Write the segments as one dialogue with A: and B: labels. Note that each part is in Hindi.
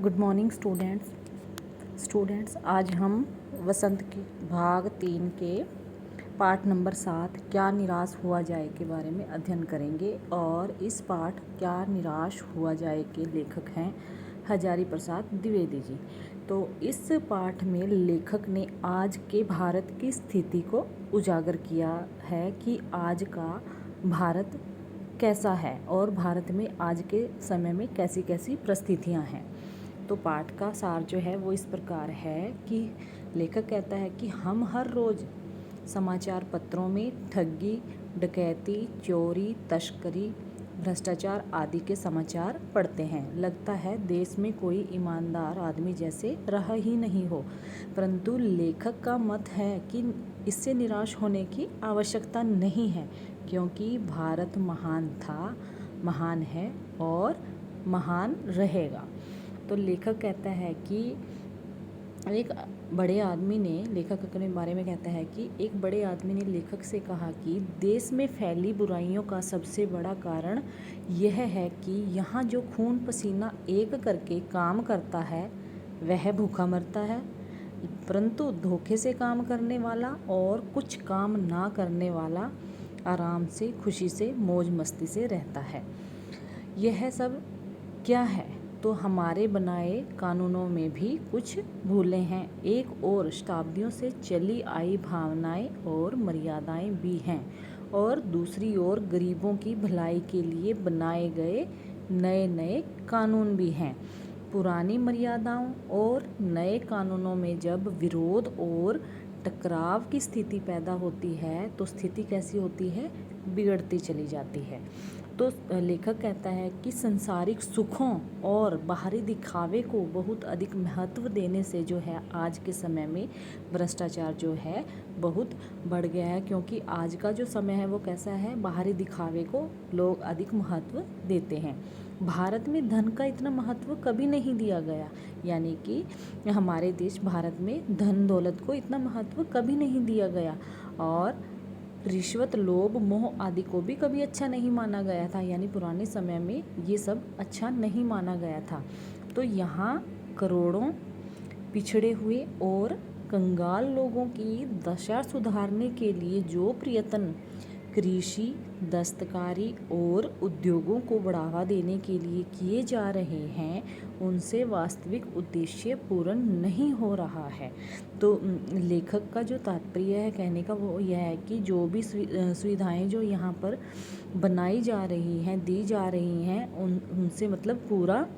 A: गुड मॉर्निंग स्टूडेंट्स आज हम वसंत के भाग 3 के पाठ नंबर 7 क्या निराश हुआ जाए के बारे में अध्ययन करेंगे। और इस पाठ क्या निराश हुआ जाए के लेखक हैं हजारी प्रसाद द्विवेदी जी। तो इस पाठ में लेखक ने आज के भारत की स्थिति को उजागर किया है कि आज का भारत कैसा है और भारत में आज के समय में कैसी कैसी परिस्थितियां हैं। तो पाठ का सार जो है वो इस प्रकार है कि लेखक कहता है कि हम हर रोज़ समाचार पत्रों में ठगी, डकैती, चोरी, तस्करी, भ्रष्टाचार आदि के समाचार पढ़ते हैं। लगता है देश में कोई ईमानदार आदमी जैसे रहा ही नहीं हो। परंतु लेखक का मत है कि इससे निराश होने की आवश्यकता नहीं है, क्योंकि भारत महान था, महान है और महान रहेगा। तो लेखक कहता है कि एक बड़े आदमी ने, लेखक अपने बारे में कहता है कि एक बड़े आदमी ने लेखक से कहा कि देश में फैली बुराइयों का सबसे बड़ा कारण यह है कि यहाँ जो खून पसीना एक करके काम करता है वह भूखा मरता है, परंतु धोखे से काम करने वाला और कुछ काम ना करने वाला आराम से, खुशी से, मौज मस्ती से रहता है। यह सब क्या है? तो हमारे बनाए कानूनों में भी कुछ भूलें हैं। एक और शताब्दियों से चली आई भावनाएं और मर्यादाएं भी हैं, और दूसरी ओर गरीबों की भलाई के लिए बनाए गए नए नए कानून भी हैं। पुरानी मर्यादाओं और नए कानूनों में जब विरोध और टकराव की स्थिति पैदा होती है तो स्थिति कैसी होती है? बिगड़ती चली जाती है। तो लेखक कहता है कि सांसारिक सुखों और बाहरी दिखावे को बहुत अधिक महत्व देने से जो है आज के समय में भ्रष्टाचार जो है बहुत बढ़ गया है, क्योंकि आज का जो समय है वो कैसा है? बाहरी दिखावे को लोग अधिक महत्व देते हैं। भारत में धन का इतना महत्व कभी नहीं दिया गया, यानी कि हमारे देश भारत में धन दौलत को इतना महत्व कभी नहीं दिया गया, और रिश्वत, लोभ, मोह आदि को भी कभी अच्छा नहीं माना गया था, यानी पुराने समय में ये सब अच्छा नहीं माना गया था। तो यहाँ करोड़ों पिछड़े हुए और कंगाल लोगों की दशा सुधारने के लिए जो प्रयत्न कृषि, दस्तकारी और उद्योगों को बढ़ावा देने के लिए किए जा रहे हैं, उनसे वास्तविक उद्देश्य पूर्ण नहीं हो रहा है। तो लेखक का जो तात्पर्य है कहने का वो यह है कि जो भी सुविधाएं जो यहाँ पर बनाई जा रही हैं, दी जा रही हैं, उनसे मतलब पूरा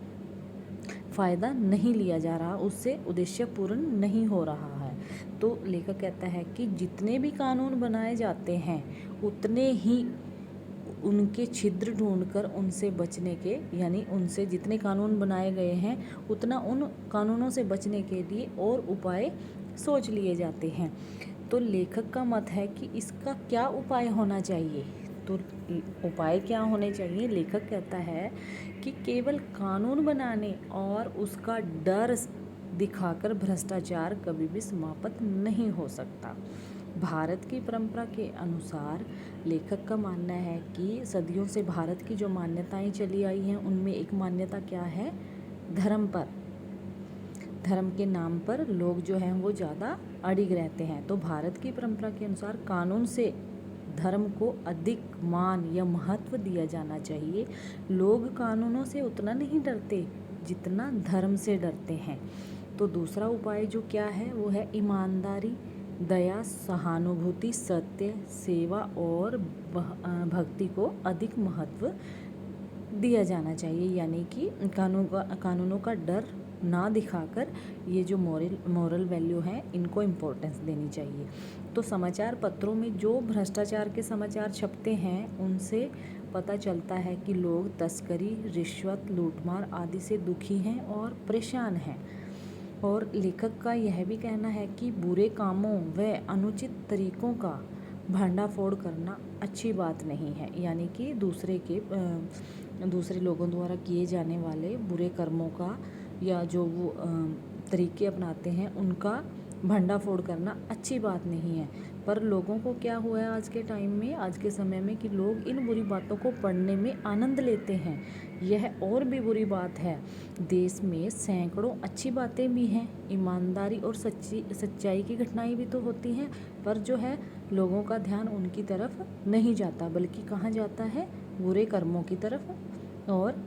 A: फ़ायदा नहीं लिया जा रहा, उससे उद्देश्य पूर्ण नहीं हो रहा है। तो लेखक कहता है कि जितने भी कानून बनाए जाते हैं उतने ही उनके छिद्र ढूंढकर उनसे बचने के, यानी उनसे जितने कानून बनाए गए हैं उतना उन कानूनों से बचने के लिए और उपाय सोच लिए जाते हैं। तो लेखक का मत है कि इसका क्या उपाय होना चाहिए? तो उपाय क्या होने चाहिए? लेखक कहता है कि केवल कानून बनाने और उसका डर दिखाकर भ्रष्टाचार कभी भी समाप्त नहीं हो सकता। भारत की परंपरा के अनुसार लेखक का मानना है कि सदियों से भारत की जो मान्यताएं चली आई हैं उनमें एक मान्यता क्या है? धर्म पर, धर्म के नाम पर लोग जो हैं वो ज़्यादा अड़िग रहते हैं। तो भारत की परंपरा के अनुसार कानून से धर्म को अधिक मान या महत्व दिया जाना चाहिए। लोग कानूनों से उतना नहीं डरते जितना धर्म से डरते हैं। तो दूसरा उपाय जो क्या है वो है ईमानदारी, दया, सहानुभूति, सत्य, सेवा और भक्ति को अधिक महत्व दिया जाना चाहिए, यानी कि कानूनों का डर ना दिखाकर ये जो मॉरल वैल्यू है इनको इम्पोर्टेंस देनी चाहिए। तो समाचार पत्रों में जो भ्रष्टाचार के समाचार छपते हैं उनसे पता चलता है कि लोग तस्करी, रिश्वत, लूटमार आदि से दुखी हैं और परेशान हैं। और लेखक का यह भी कहना है कि बुरे कामों व अनुचित तरीकों का भंडाफोड़ करना अच्छी बात नहीं है, यानी कि दूसरे लोगों द्वारा किए जाने वाले बुरे कर्मों का या जो वो तरीके अपनाते हैं उनका भंडाफोड़ करना अच्छी बात नहीं है। पर लोगों को क्या हुआ है आज के टाइम में, आज के समय में, कि लोग इन बुरी बातों को पढ़ने में आनंद लेते हैं। यह और भी बुरी बात है। देश में सैकड़ों अच्छी बातें भी हैं, ईमानदारी और सच्चाई की घटनाएं भी तो होती हैं, पर जो है लोगों का ध्यान उनकी तरफ नहीं जाता, बल्कि कहाँ जाता है, बुरे कर्मों की तरफ। और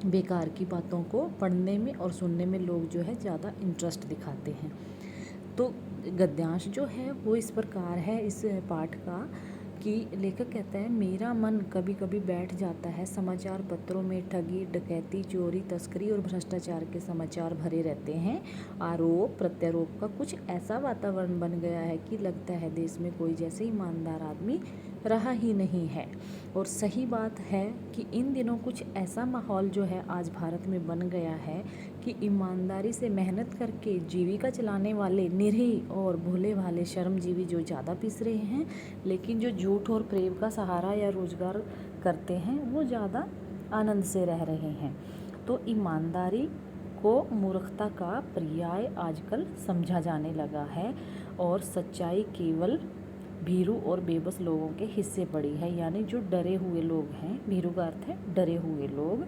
A: बेकार की बातों को पढ़ने में और सुनने में लोग जो है ज़्यादा इंटरेस्ट दिखाते हैं। तो गद्यांश जो है वो इस प्रकार है इस पाठ का, कि लेखक कहता है, मेरा मन कभी कभी बैठ जाता है, समाचार पत्रों में ठगी, डकैती, चोरी, तस्करी और भ्रष्टाचार के समाचार भरे रहते हैं। आरोप प्रत्यारोप का कुछ ऐसा वातावरण बन गया है कि लगता है देश में कोई जैसे ईमानदार आदमी रहा ही नहीं है। और सही बात है कि इन दिनों कुछ ऐसा माहौल जो है आज भारत में बन गया है कि ईमानदारी से मेहनत करके जीविका चलाने वाले निरीह और भोले भाले श्रमजीवी जो ज़्यादा पिस रहे हैं, लेकिन जो झूठ और प्रेम का सहारा या रोजगार करते हैं वो ज़्यादा आनंद से रह रहे हैं। तो ईमानदारी को मूर्खता का पर्याय आजकल समझा जाने लगा है, और सच्चाई केवल भीरू और बेबस लोगों के हिस्से पड़ी है, यानी जो डरे हुए लोग हैं। भीरू का अर्थ है डरे हुए लोग,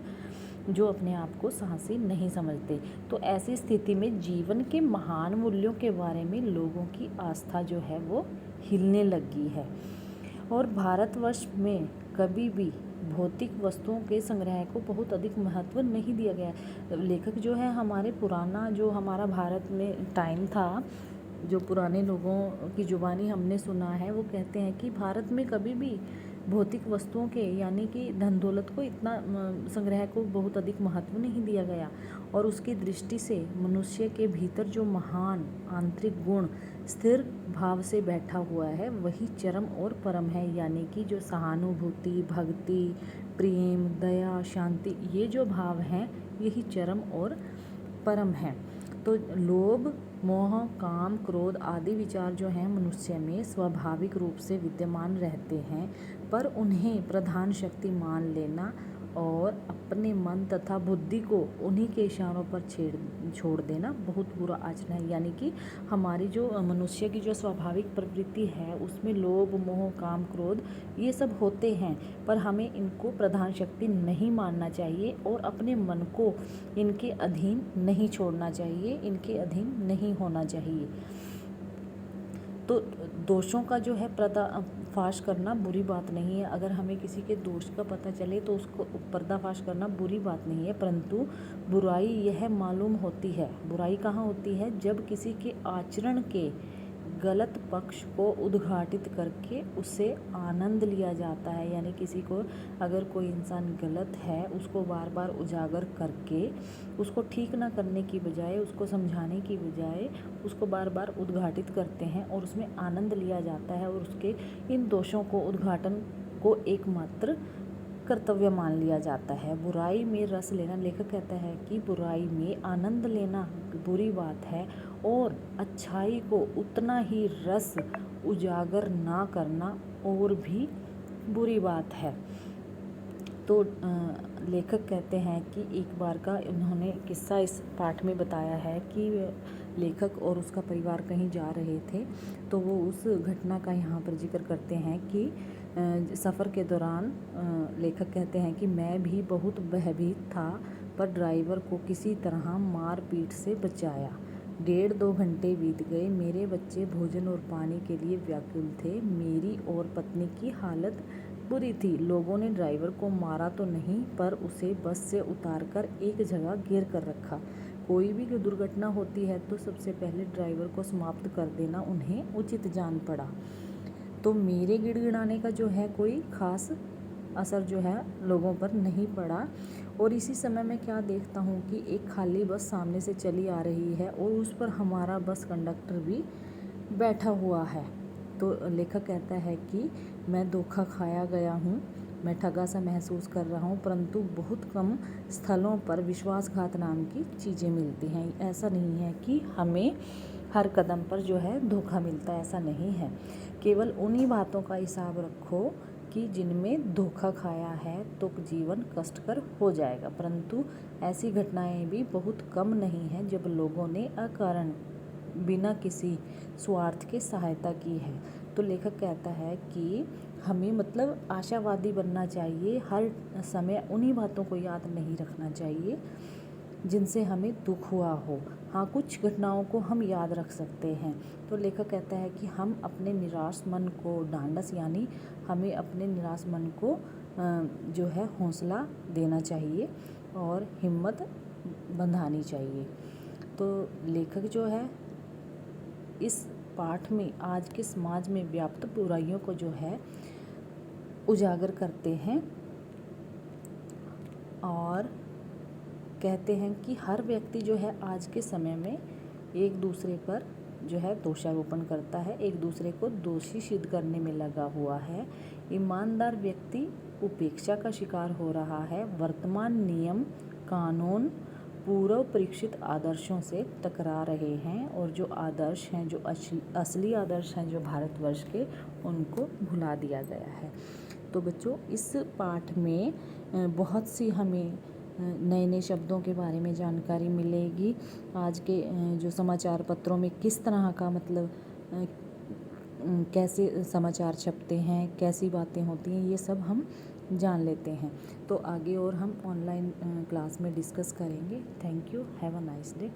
A: जो अपने आप को साहसी नहीं समझते। तो ऐसी स्थिति में जीवन के महान मूल्यों के बारे में लोगों की आस्था जो है वो हिलने लगी है। और भारतवर्ष में कभी भी भौतिक वस्तुओं के संग्रह को बहुत अधिक महत्व नहीं दिया गया। लेखक जो है हमारे पुराना जो हमारा भारत में टाइम था, जो पुराने लोगों की जुबानी हमने सुना है, वो कहते हैं कि भारत में कभी भी भौतिक वस्तुओं के यानी कि धन दौलत को इतना संग्रह को बहुत अधिक महत्व नहीं दिया गया। और उसकी दृष्टि से मनुष्य के भीतर जो महान आंतरिक गुण स्थिर भाव से बैठा हुआ है वही चरम और परम है, यानी कि जो सहानुभूति, भक्ति, प्रेम, दया, शांति, ये जो भाव हैं यही चरम और परम है। तो लोभ, मोह, काम, क्रोध आदि विचार जो हैं मनुष्य में स्वाभाविक रूप से विद्यमान रहते हैं, पर उन्हें प्रधान शक्ति मान लेना और अपने मन तथा बुद्धि को उन्हीं के इशारों पर छोड़ देना बहुत बुरा आचरण है। यानी कि हमारी जो मनुष्य की जो स्वाभाविक प्रवृत्ति है उसमें लोभ, मोह, काम, क्रोध ये सब होते हैं, पर हमें इनको प्रधान शक्ति नहीं मानना चाहिए और अपने मन को इनके अधीन नहीं छोड़ना चाहिए, इनके अधीन नहीं होना चाहिए। तो दोषों का जो है पर्दाफाश करना बुरी बात नहीं है। अगर हमें किसी के दोष का पता चले तो उसको पर्दाफाश करना बुरी बात नहीं है, परंतु बुराई यह मालूम होती है, बुराई कहाँ होती है, जब किसी के आचरण के गलत पक्ष को उद्घाटित करके उससे आनंद लिया जाता है। यानी किसी को अगर कोई इंसान गलत है उसको बार बार उजागर करके उसको ठीक ना करने की बजाय, उसको समझाने की बजाय उसको बार बार उद्घाटित करते हैं और उसमें आनंद लिया जाता है, और उसके इन दोषों को उद्घाटन को एकमात्र कर्तव्य मान लिया जाता है। बुराई में रस लेना, लेखक कहता है कि बुराई में आनंद लेना बुरी बात है और अच्छाई को उतना ही रस उजागर ना करना और भी बुरी बात है। तो लेखक कहते हैं कि एक बार का उन्होंने किस्सा इस पाठ में बताया है कि लेखक और उसका परिवार कहीं जा रहे थे, तो वो उस घटना का यहाँ पर जिक्र करते हैं कि सफ़र के दौरान लेखक कहते हैं कि मैं भी बहुत भयभीत था, पर ड्राइवर को किसी तरह मार पीट से बचाया। 1.5-2 घंटे बीत गए। मेरे बच्चे भोजन और पानी के लिए व्याकुल थे। मेरी और पत्नी की हालत बुरी थी। लोगों ने ड्राइवर को मारा तो नहीं, पर उसे बस से उतारकर एक जगह घेर कर रखा। कोई भी दुर्घटना होती है तो सबसे पहले ड्राइवर को समाप्त कर देना उन्हें उचित जान पड़ा। तो मेरे गिड़गिड़ाने का जो है कोई ख़ास असर जो है लोगों पर नहीं पड़ा। और इसी समय मैं क्या देखता हूँ कि एक खाली बस सामने से चली आ रही है और उस पर हमारा बस कंडक्टर भी बैठा हुआ है। तो लेखक कहता है कि मैं धोखा खाया गया हूँ, मैं ठगा सा महसूस कर रहा हूँ, परंतु बहुत कम स्थलों पर विश्वासघात नाम की चीज़ें मिलती हैं। ऐसा नहीं है कि हमें हर कदम पर जो है धोखा मिलता है, ऐसा नहीं है। केवल उन्हीं बातों का हिसाब रखो कि जिनमें धोखा खाया है तो जीवन कष्टकर हो जाएगा, परंतु ऐसी घटनाएं भी बहुत कम नहीं हैं जब लोगों ने अकारण बिना किसी स्वार्थ के सहायता की है। तो लेखक कहता है कि हमें मतलब आशावादी बनना चाहिए, हर समय उन्हीं बातों को याद नहीं रखना चाहिए जिनसे हमें दुख हुआ हो। हाँ, कुछ घटनाओं को हम याद रख सकते हैं। तो लेखक कहता है कि हम अपने निराश मन को ढांढस, यानी हमें अपने निराश मन को जो है हौसला देना चाहिए और हिम्मत बंधानी चाहिए। तो लेखक जो है इस पाठ में आज के समाज में व्याप्त बुराइयों को जो है उजागर करते हैं और कहते हैं कि हर व्यक्ति जो है आज के समय में एक दूसरे पर जो है दोषारोपण करता है, एक दूसरे को दोषी सिद्ध करने में लगा हुआ है। ईमानदार व्यक्ति उपेक्षा का शिकार हो रहा है। वर्तमान नियम कानून पूर्व परीक्षित आदर्शों से टकरा रहे हैं और जो आदर्श हैं, जो असली आदर्श हैं जो भारतवर्ष के, उनको भुला दिया गया है। तो बच्चों, इस पाठ में बहुत सी हमें नए नए शब्दों के बारे में जानकारी मिलेगी। आज के जो समाचार पत्रों में किस तरह का मतलब कैसे समाचार छपते हैं, कैसी बातें होती हैं, ये सब हम जान लेते हैं। तो आगे और हम ऑनलाइन क्लास में डिस्कस करेंगे। Thank you, have a nice day.